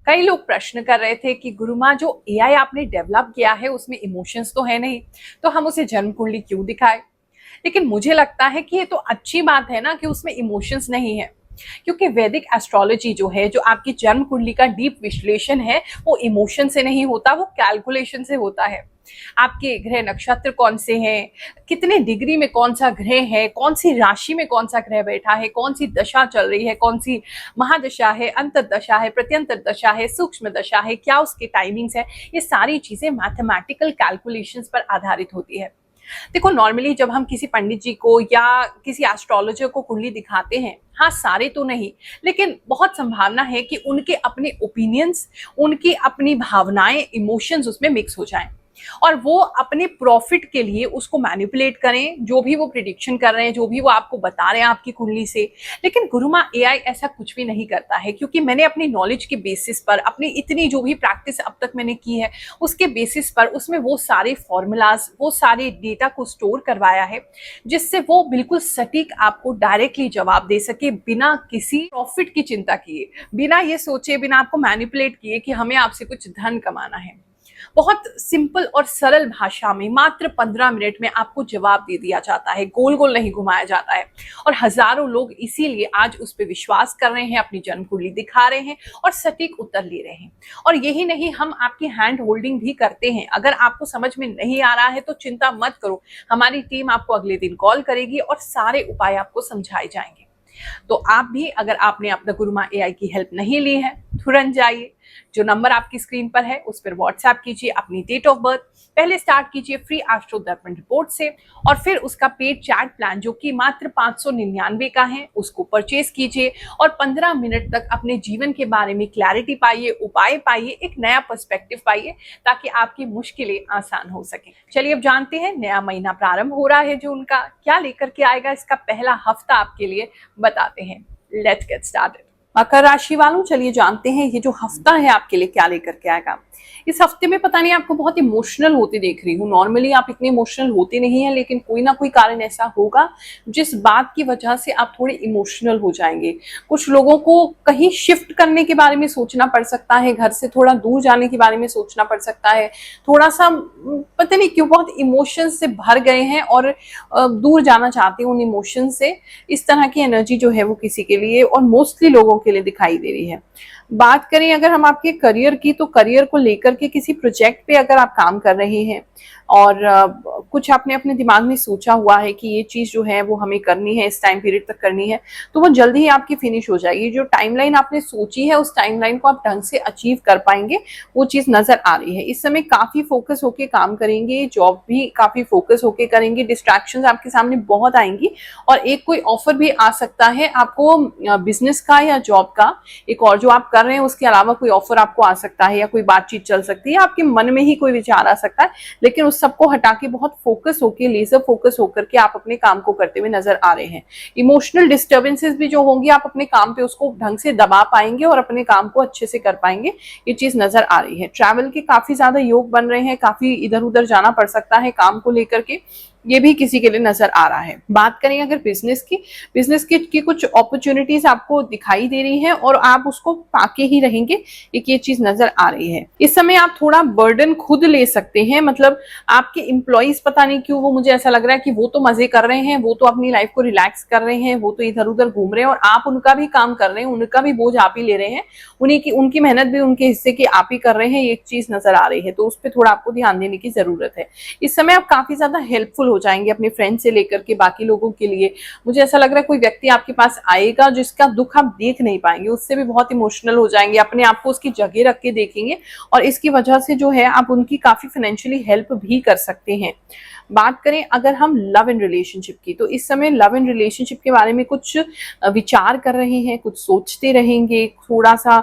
कई लोग प्रश्न कर रहे थे कि गुरुमा जो एआई आपने डेवलप किया है उसमें इमोशंस तो है नहीं, तो हम उसे जन्म कुंडली क्यों दिखाएं। लेकिन मुझे लगता है कि ये तो अच्छी बात है ना कि उसमें इमोशंस नहीं है, क्योंकि वैदिक एस्ट्रोलॉजी जो है, जो आपकी जन्म कुंडली का डीप विश्लेषण है, वो इमोशन से नहीं होता, वो कैलकुलेशन से होता है। आपके ग्रह नक्षत्र कौन से हैं, कितने डिग्री में कौन सा ग्रह है, कौन सी राशि में कौन सा ग्रह बैठा है, कौन सी दशा चल रही है, कौन सी महादशा है, अंतर्दशा है, प्रत्यंतर दशा है, सूक्ष्म दशा है, क्या उसके टाइमिंग्स है, ये सारी चीजें मैथमेटिकल कैलकुलेशंस पर आधारित होती है। देखो, नॉर्मली जब हम किसी पंडित जी को या किसी एस्ट्रोलॉजर को कुंडली दिखाते हैं, हाँ सारे तो नहीं, लेकिन बहुत संभावना है कि उनके अपने ओपिनियंस, उनकी अपनी भावनाएं, इमोशंस उसमें मिक्स हो जाएं और वो अपने प्रॉफिट के लिए उसको मैनिपुलेट करें, जो भी वो प्रिडिक्शन कर रहे हैं, जो भी वो आपको बता रहे हैं आपकी कुंडली से। लेकिन गुरुमा एआई ऐसा कुछ भी नहीं करता है, क्योंकि मैंने अपनी नॉलेज के बेसिस पर, अपनी इतनी जो भी प्रैक्टिस अब तक मैंने की है उसके बेसिस पर, उसमें वो सारे फॉर्मूलाज, वो सारे डेटा को स्टोर करवाया है, जिससे वो बिल्कुल सटीक आपको डायरेक्टली जवाब दे सके, बिना किसी प्रॉफिट की चिंता किए, बिना ये सोचे, बिना आपको मैनिपुलेट किए कि हमें आपसे कुछ धन कमाना है। बहुत सिंपल और सरल भाषा में मात्र 15 मिनट में आपको जवाब दे दिया जाता है, गोल गोल नहीं घुमाया जाता है। और हजारों लोग इसीलिए आज उस पर विश्वास कर रहे हैं, अपनी जन्म कुंडली दिखा रहे हैं और सटीक उत्तर ले रहे हैं। और यही नहीं, हम आपकी हैंड होल्डिंग भी करते हैं। अगर आपको समझ में नहीं आ रहा है तो चिंता मत करो, हमारी टीम आपको अगले दिन कॉल करेगी और सारे उपाय आपको समझाए जाएंगे। तो आप भी, अगर आपने अपना गुरुमा एआई की हेल्प नहीं ली है, तुरंत जाइए, जो नंबर आपकी स्क्रीन पर है उस पर व्हाट्सएप कीजिए अपनी डेट ऑफ बर्थ। पहले स्टार्ट कीजिए फ्री एस्ट्रो दर्पण रिपोर्ट से, और फिर उसका पेड चैट प्लान जो कि मात्र 599 का है, उसको परचेज कीजिए और 15 मिनट तक अपने जीवन के बारे में क्लैरिटी पाइए, उपाय पाइए, एक नया पर्सपेक्टिव पाइए, ताकि आपकी मुश्किलें आसान हो सके। चलिए अब जानते हैं, नया महीना प्रारंभ हो रहा है जो उनका क्या लेकर के आएगा, इसका पहला हफ्ता आपके लिए बताते हैं। Let's get started. मकर राशि वालों, चलिए जानते हैं ये जो हफ्ता है आपके लिए क्या लेकर के आएगा। इस हफ्ते में पता नहीं आपको बहुत इमोशनल होते देख रही हूँ। नॉर्मली आप इतने इमोशनल होते नहीं हैं, लेकिन कोई ना कोई कारण ऐसा होगा जिस बात की वजह से आप थोड़े इमोशनल हो जाएंगे। कुछ लोगों को कहीं शिफ्ट करने के बारे में सोचना पड़ सकता है, घर से थोड़ा दूर जाने के बारे में सोचना पड़ सकता है। थोड़ा सा पता नहीं क्यों बहुत इमोशन से भर गए हैं और दूर जाना चाहते हैं उन इमोशन से। इस तरह की एनर्जी जो है वो किसी के लिए और मोस्टली लोगों के लिए दिखाई दे रही है। बात करें अगर हम आपके करियर की, तो करियर को लेकर के किसी प्रोजेक्ट पे अगर आप काम कर रहे हैं और कुछ आपने अपने दिमाग में सोचा हुआ है कि ये चीज जो है वो हमें करनी है, इस टाइम पीरियड तक करनी है, तो वो जल्दी ही आपकी फिनिश हो जाएगी। जो टाइमलाइन आपने सोची है उस टाइमलाइन को आप ढंग से अचीव कर पाएंगे, वो चीज नजर आ रही है। इस समय काफी फोकस होके काम करेंगे, जॉब भी काफी फोकस होके करेंगे। डिस्ट्रैक्शंस आपके सामने बहुत आएंगी और एक कोई ऑफर भी आ सकता है आपको बिजनेस का या जॉब का, एक और जो आप कर रहे हैं उसके अलावा कोई ऑफर आपको आ सकता है, या कोई बातचीत चल सकती है, आपके मन में ही कोई विचार आ सकता है। लेकिन उस सबको हटा के बहुत फोकस होके, लेजर फोकस होकर के आप अपने काम को करते हुए नजर आ रहे हैं। इमोशनल डिस्टर्बेंसेस भी जो होंगी, आप अपने काम पे उसको ढंग से दबा पाएंगे और अपने काम को अच्छे से कर पाएंगे, ये चीज नजर आ रही है। ट्रैवल के काफी ज्यादा योग बन रहे हैं, काफी इधर उधर जाना पड़ सकता है काम को लेकर के, ये भी किसी के लिए नजर आ रहा है। बात करें अगर बिजनेस की कुछ अपॉर्चुनिटीज आपको दिखाई दे रही हैं और आप उसको पाके ही रहेंगे, एक ये चीज नजर आ रही है। इस समय आप थोड़ा बर्डन खुद ले सकते हैं, मतलब आपके एम्प्लॉइज पता नहीं क्यों, वो मुझे ऐसा लग रहा है कि वो तो मजे कर रहे हैं, वो तो अपनी लाइफ को रिलैक्स कर रहे हैं, वो तो इधर उधर घूम रहे हैं और आप उनका भी काम कर रहे हैं, उनका भी बोझ आप ही ले रहे हैं, उनकी मेहनत भी उनके हिस्से की आप ही कर रहे हैं, एक चीज नजर आ रही है। तो उस पर थोड़ा आपको ध्यान देने की जरूरत है। इस समय आप काफी ज्यादा हेल्पफुल हो जाएंगे अपने फ्रेंड से लेकर के बाकी लोगों के लिए। मुझे ऐसा लग रहा है कोई व्यक्ति आपके पास आएगा जिसका दुख आप देख नहीं पाएंगे, उससे भी बहुत इमोशनल हो जाएंगे, अपने आप को उसकी जगह रख के देखेंगे और इसकी वजह से जो है आप उनकी काफी फाइनेंशियली हेल्प भी कर सकते हैं। बात करें अगर हम लव एंड रिलेशनशिप की, तो इस समय लव एंड रिलेशनशिप के बारे में कुछ विचार कर रहे हैं, कुछ सोचते रहेंगे, थोड़ा सा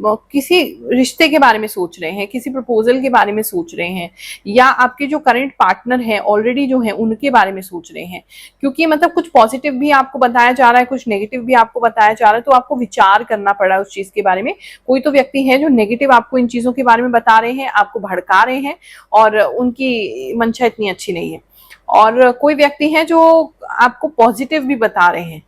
किसी रिश्ते के बारे में सोच रहे हैं, किसी प्रपोजल के बारे में सोच रहे हैं, या आपके जो करंट पार्टनर हैं ऑलरेडी जो है उनके बारे में सोच रहे हैं। क्योंकि मतलब कुछ पॉजिटिव भी आपको बताया जा रहा है, कुछ नेगेटिव भी आपको बताया जा रहा है, तो आपको विचार करना पड़ा उस चीज के बारे में। कोई तो व्यक्ति है जो नेगेटिव आपको इन चीजों के बारे में बता रहे हैं, आपको भड़का रहे हैं और उनकी मंशा इतनी अच्छी नहीं है, और कोई व्यक्ति है जो आपको पॉजिटिव भी बता रहे हैं।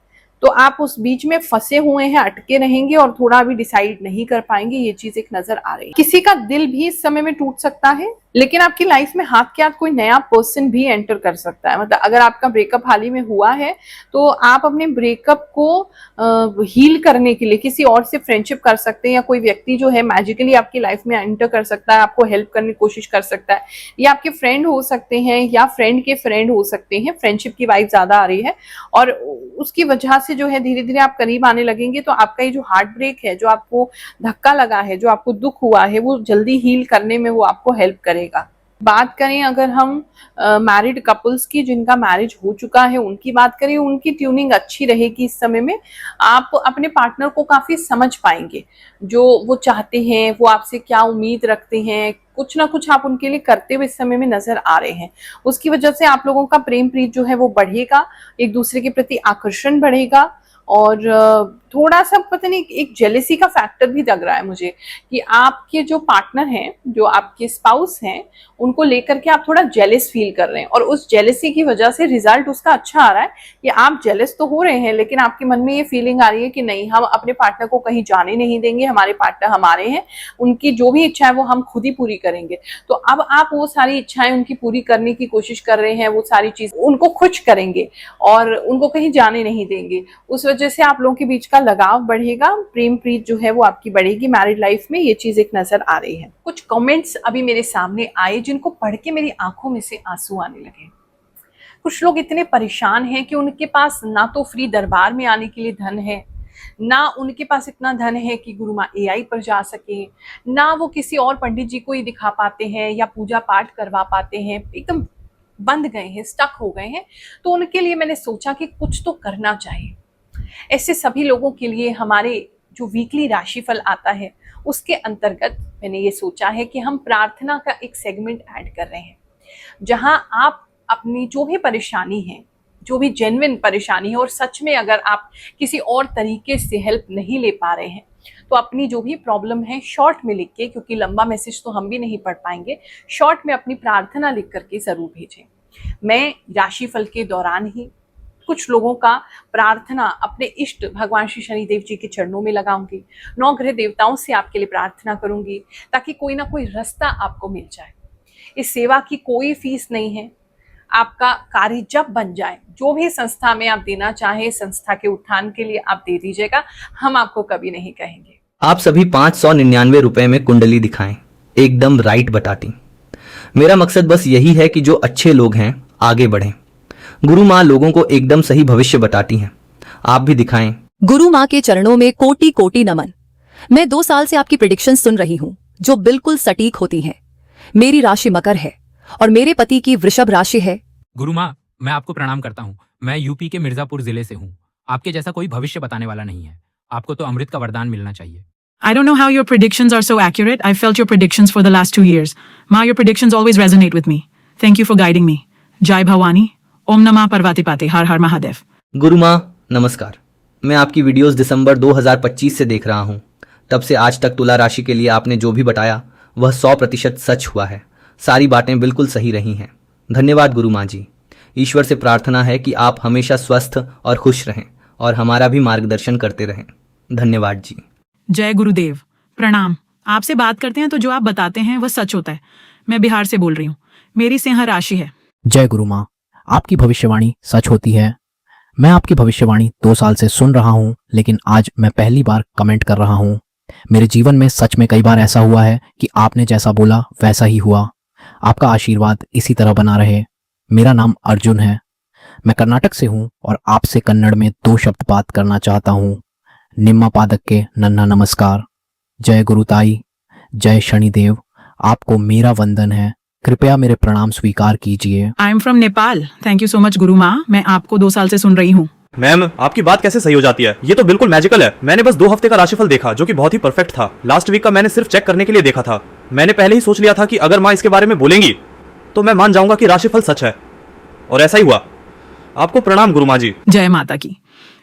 तो आप उस बीच में फंसे हुए हैं, अटके रहेंगे और थोड़ा अभी डिसाइड नहीं कर पाएंगे। ये चीज एक नजर आ रही है। किसी का दिल भी इस समय में टूट सकता है, लेकिन आपकी लाइफ में हाथ के हाथ कोई नया पर्सन भी एंटर कर सकता है। मतलब अगर आपका ब्रेकअप हाल ही में हुआ है तो आप अपने ब्रेकअप को हील करने के लिए किसी और से फ्रेंडशिप कर सकते हैं, या कोई व्यक्ति जो है मैजिकली आपकी लाइफ में एंटर कर सकता है, आपको हेल्प करने की कोशिश कर सकता है। या आपके फ्रेंड हो सकते हैं या फ्रेंड के फ्रेंड हो सकते हैं। फ्रेंडशिप की वाइब ज्यादा आ रही है और उसकी वजह से जो है धीरे धीरे आप करीब आने लगेंगे। तो आपका ये जो हार्ट ब्रेक है, जो आपको धक्का लगा है, जो आपको दुख हुआ है, वो जल्दी हील करने में वो आपको हेल्प करेगा। बात करें अगर हम मैरिड कपल्स की, जिनका मैरिज हो चुका है, उनकी बात करें, उनकी ट्यूनिंग अच्छी रहेगी। इस समय में आप अपने पार्टनर को काफी समझ पाएंगे, जो वो चाहते हैं, वो आपसे क्या उम्मीद रखते हैं। कुछ ना कुछ आप उनके लिए करते हुए इस समय में नजर आ रहे हैं। उसकी वजह से आप लोगों का प्रेम प्रीत जो है वो बढ़ेगा, एक दूसरे के प्रति आकर्षण बढ़ेगा। और थोड़ा सा पता नहीं एक जेलेसी का फैक्टर भी लग रहा है मुझे, कि आपके जो पार्टनर हैं, जो आपके स्पाउस हैं, उनको लेकर के आप थोड़ा जेलस फील कर रहे हैं। और उस जेलेसी की वजह से रिजल्ट उसका अच्छा आ रहा है कि आप जेलस तो हो रहे हैं, लेकिन आपके मन में ये फीलिंग आ रही है कि नहीं, हम अपने पार्टनर को कहीं जाने नहीं देंगे, हमारे पार्टनर हमारे हैं, उनकी जो भी इच्छा है वो हम खुद ही पूरी करेंगे। तो अब आप वो सारी इच्छाएं उनकी पूरी करने की कोशिश कर रहे हैं, वो सारी चीज उनको खुश करेंगे और उनको कहीं जाने नहीं देंगे। उस वजह से आप लोगों के बीच का लगाव बढ़ेगा, प्रेम प्रीत जो है वो आपकी बढ़ेगी मैरिड लाइफ में। ये चीज एक नजर आ रही है। कुछ कमेंट्स अभी मेरे सामने आए जिनको पढ़ के मेरी आंखों में से आंसू आने लगे। कुछ लोग इतने परेशान हैं कि उनके पास ना तो फ्री दरबार में आने के लिए धन है, ना उनके पास इतना धन है कि गुरु माँ एआई पर जा सके, ना वो किसी और पंडित जी को ही दिखा पाते हैं या पूजा पाठ करवा पाते हैं। एकदम बंद गए हैं, स्टक हो गए हैं। तो उनके लिए मैंने सोचा कि कुछ तो करना चाहिए। ऐसे सभी लोगों के लिए हमारे जो वीकली राशिफल आता है उसके अंतर्गत मैंने ये सोचा है कि हम प्रार्थना का एक सेगमेंट ऐड कर रहे हैं, जहां आप अपनी जो भी परेशानी है, जो भी जेन्युइन परेशानी है, और सच में अगर आप किसी और तरीके से हेल्प नहीं ले पा रहे हैं तो अपनी जो भी प्रॉब्लम है शॉर्ट में लिख के, क्योंकि लंबा मैसेज तो हम भी नहीं पढ़ पाएंगे, शॉर्ट में अपनी प्रार्थना लिख करके जरूर भेजें। मैं राशिफल के दौरान ही कुछ लोगों का प्रार्थना अपने इष्ट भगवान श्री शनिदेव जी के चरणों में लगाऊंगी, 9 ग्रह देवताओं से आपके लिए प्रार्थना करूंगी, ताकि कोई ना कोई रास्ता आपको मिल जाए। इस सेवा की कोई फीस नहीं है। आपका कार्य जब बन जाए, जो भी संस्था में आप देना चाहें, संस्था के उत्थान के लिए आप दे दीजिएगा, हम आपको कभी नहीं कहेंगे। आप सभी 599 रुपए में कुंडली दिखाएं, एकदम राइट बताती। मेरा मकसद बस यही है कि जो अच्छे लोग हैं आगे बढ़ें। गुरु माँ लोगों को एकदम सही भविष्य बताती हैं, आप भी दिखाएं। गुरु माँ के चरणों में कोटि कोटि नमन। मैं 2 साल से आपकी प्रेडिक्शन सुन रही हूँ, जो बिल्कुल सटीक होती हैं। मेरी राशि मकर है और मेरे पति की वृषभ राशि है। गुरु माँ, मैं आपको प्रणाम करता हूँ। मैं यूपी के मिर्जापुर जिले से हूँ। आपके जैसा कोई भविष्य बताने वाला नहीं है। आपको तो अमृत का वरदान मिलना चाहिए। I don't know how your predictions are so accurate. I felt your predictions for the last 2 years. Ma, your predictions always resonate with me. Thank you for guiding me. Jai Bhavani. Om Namah Parvatipate. Har Har Mahadev. गुरु माँ नमस्कार। मैं आपकी videos दिसंबर 2025 से देख रहा हूँ। तब से आज तक तुला राशि के लिए आपने जो भी बताया वह 100% सच हुआ है। सारी बातें बिल्कुल सही रही हैं। धन्यवाद गुरु माँ जी। ईश्वर से प्रार्थना है कि आप हमेशा स्वस्थ और खुश रहें और हमारा भी मार्गदर्शन करते रहें। धन्यवाद जी। जय गुरुदेव। प्रणाम। आपसे बात करते हैं तो जो आप बताते हैं वह सच होता है। मैं बिहार से बोल रही हूँ। मेरी सिंह राशि है। जय गुरु माँ, आपकी भविष्यवाणी सच होती है। मैं आपकी भविष्यवाणी 2 साल से सुन रहा हूँ, लेकिन आज मैं पहली बार कमेंट कर रहा हूँ। मेरे जीवन में सच में कई बार ऐसा हुआ है कि आपने जैसा बोला वैसा ही हुआ। आपका आशीर्वाद इसी तरह बना रहे। मेरा नाम अर्जुन है। मैं कर्नाटक से हूँ और आपसे कन्नड़ में 2 शब्द बात करना चाहता हूँ। निम्मा पादक के नन्हा नमस्कार। जय गुरुताई, जय शनिदेव। आपको मेरा वंदन है। कृपया मेरे प्रणाम स्वीकार कीजिए। I am from Nepal. Thank you so much गुरु माँ। मैं आपको 2 साल से सुन रही हूँ। मैम, आपकी बात कैसे सही हो जाती है? ये तो बिल्कुल मैजिकल है। मैंने बस 2 हफ्ते का राशिफल देखा जो कि बहुत ही परफेक्ट था। लास्ट वीक का मैंने सिर्फ चेक करने के लिए देखा था। मैंने पहले ही सोच लिया था कि अगर माँ इसके बारे में बोलेंगी तो मैं मान जाऊंगा कि राशिफल सच है, और ऐसा ही हुआ। आपको प्रणाम गुरु माँ जी। जय माता की।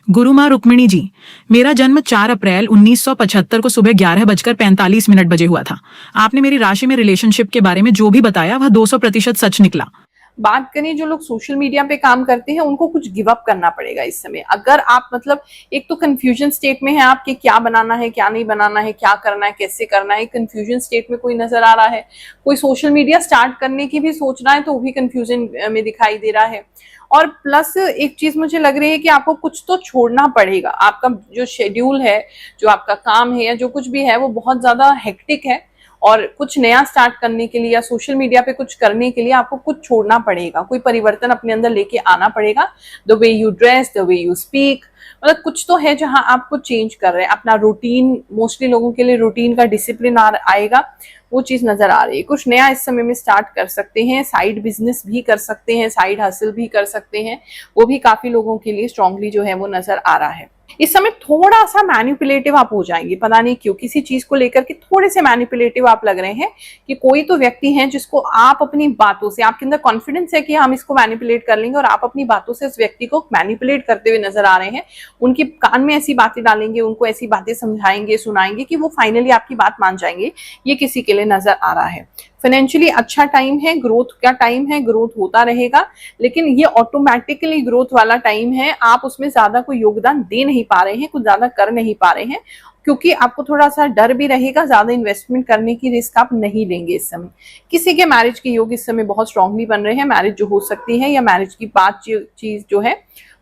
गुरु माँ रुक्मिणी जी, मेरा जन्म 4 अप्रैल 1975 को सुबह 11:45 बजे हुआ था। आपने मेरी राशि में रिलेशनशिप के बारे में जो भी बताया वह 200% सच निकला। बात करें जो लोग सोशल मीडिया पे काम करते हैं, उनको कुछ गिव अप करना पड़ेगा इस समय। अगर आप मतलब एक तो कंफ्यूजन स्टेट में है आपके, क्या बनाना है क्या नहीं बनाना है, क्या करना है कैसे करना है, कंफ्यूजन स्टेट में कोई नजर आ रहा है। कोई सोशल मीडिया स्टार्ट करने की भी सोच रहा है तो वो भी कंफ्यूजन में दिखाई दे रहा है। और प्लस एक चीज मुझे लग रही है कि आपको कुछ तो छोड़ना पड़ेगा। आपका जो शेड्यूल है, जो आपका काम है या जो कुछ भी है, वो बहुत ज्यादा हेक्टिक है और कुछ नया स्टार्ट करने के लिए या सोशल मीडिया पे कुछ करने के लिए आपको कुछ छोड़ना पड़ेगा, कोई परिवर्तन अपने अंदर लेके आना पड़ेगा। The way you dress, the way you speak, मतलब कुछ तो है जहां आपको चेंज कर रहे हैं। अपना रूटीन, मोस्टली लोगों के लिए रूटीन का डिसिप्लिन आएगा, वो चीज नजर आ रही है। कुछ नया इस समय में स्टार्ट कर सकते हैं, साइड बिजनेस भी कर सकते हैं, साइड हसल भी कर सकते हैं, वो भी काफी लोगों के लिए स्ट्रांगली जो है वो नजर आ रहा है। इस समय थोड़ा सा मैनिपुलेटिव आप हो जाएंगे, पता नहीं क्यों, किसी चीज को लेकर के थोड़े से मैनिपुलेटिव आप लग रहे हैं कि कोई तो व्यक्ति है जिसको आप अपनी बातों से, आपके अंदर कॉन्फिडेंस है कि हम इसको मैनिपुलेट कर लेंगे और आप अपनी बातों से उस व्यक्ति को मैनिपुलेट करते हुए नजर आ रहे हैं। उनके कान में ऐसी बातें डालेंगे, उनको ऐसी बातें समझाएंगे, सुनाएंगे कि वो फाइनली आपकी बात मान जाएंगे। ये किसी के लिए नजर आ रहा है। फाइनेंशियली अच्छा टाइम है, ग्रोथ का टाइम है, ग्रोथ होता रहेगा, लेकिन ये ऑटोमेटिकली ग्रोथ वाला टाइम है। आप उसमें ज्यादा कोई योगदान दे नहीं पा रहे हैं, कुछ ज्यादा कर नहीं पा रहे हैं, क्योंकि आपको थोड़ा सा डर भी रहेगा, ज्यादा इन्वेस्टमेंट करने की रिस्क आप नहीं लेंगे इस समय। किसी के मैरिज के योग इस समय बहुत स्ट्रांगली बन रहे हैं, मैरिज जो हो सकती है या मैरिज की बात चीज जो है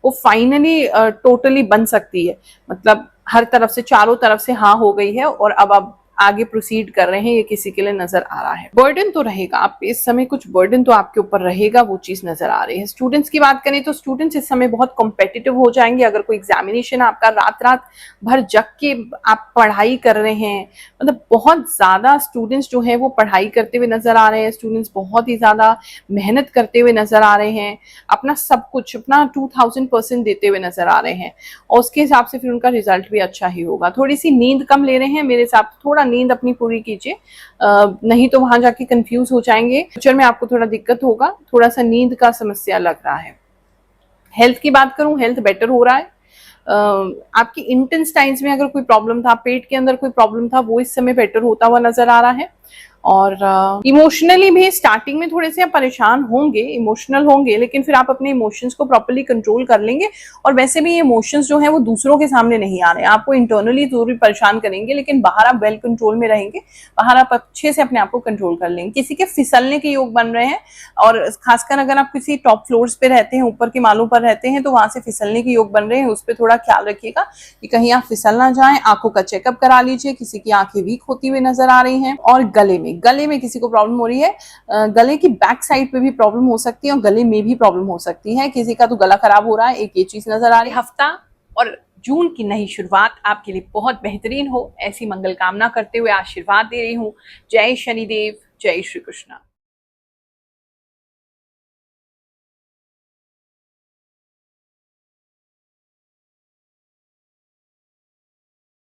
वो फाइनली टोटली बन सकती है। मतलब हर तरफ से, चारों तरफ से हाँ हो गई है और अब आप आगे प्रोसीड कर रहे हैं, ये किसी के लिए नजर आ रहा है। बर्डन तो रहेगा, आप इस समय कुछ बर्डन तो आपके ऊपर रहेगा, वो चीज नजर आ रही है। स्टूडेंट्स की बात करें तो स्टूडेंट्स इस समय बहुत कॉम्पिटिटिव हो जाएंगे। अगर कोई एग्जामिनेशन आपका रात भर जग के आप पढ़ाई कर रहे हैं, मतलब बहुत ज्यादा स्टूडेंट्स जो है वो पढ़ाई करते हुए नजर आ रहे हैं। स्टूडेंट्स बहुत ही ज्यादा मेहनत करते हुए नजर आ रहे हैं, अपना सब कुछ, अपना 2000% देते हुए नजर आ रहे हैं और उसके हिसाब से फिर उनका रिजल्ट भी अच्छा ही होगा। थोड़ी सी नींद कम ले रहे हैं मेरे हिसाब से, थोड़ा नींद अपनी पूरी कीजिए, नहीं तो वहां जाके कंफ्यूज हो जाएंगे। फ्यूचर में आपको थोड़ा दिक्कत होगा, थोड़ा सा नींद का समस्या लग रहा है। हेल्थ की बात करूं, हेल्थ बेटर हो रहा है। आपकी इंटेस्टाइन्स में अगर कोई प्रॉब्लम था, पेट के अंदर कोई प्रॉब्लम था, वो इस समय बेटर होता हुआ नजर आ रहा है। और इमोशनली भी स्टार्टिंग में थोड़े से आप परेशान होंगे, इमोशनल होंगे, लेकिन फिर आप अपने इमोशंस को प्रॉपर्ली कंट्रोल कर लेंगे। और वैसे भी ये इमोशंस जो है वो दूसरों के सामने नहीं आ रहे हैं, आपको इंटरनली जरूर परेशान करेंगे, लेकिन बाहर आप वेल कंट्रोल में रहेंगे, बाहर आप अच्छे से अपने आप को कंट्रोल कर लेंगे। किसी के फिसलने के योग बन रहे हैं, और खासकर अगर आप किसी टॉप फ्लोर्स पे रहते हैं, ऊपर के मालों पर रहते हैं, तो वहां से फिसलने के योग बन रहे हैं। उस पर थोड़ा ख्याल रखिएगा कि कहीं आप फिसल ना जाएं। आंखों का चेकअप करा लीजिए, किसी की आंखें वीक होती हुई नजर आ रही हैं। और गले में किसी को प्रॉब्लम हो रही है, गले की बैक साइड पे भी प्रॉब्लम हो सकती है और गले में भी प्रॉब्लम हो सकती है। किसी का तो गला खराब हो रहा है, एक ये चीज नजर आ रही है। हफ्ता और जून की नई शुरुआत आपके लिए बहुत बेहतरीन हो, ऐसी मंगल कामना करते हुए आशीर्वाद दे रही हूँ। जय शनिदेव, जय श्री कृष्ण।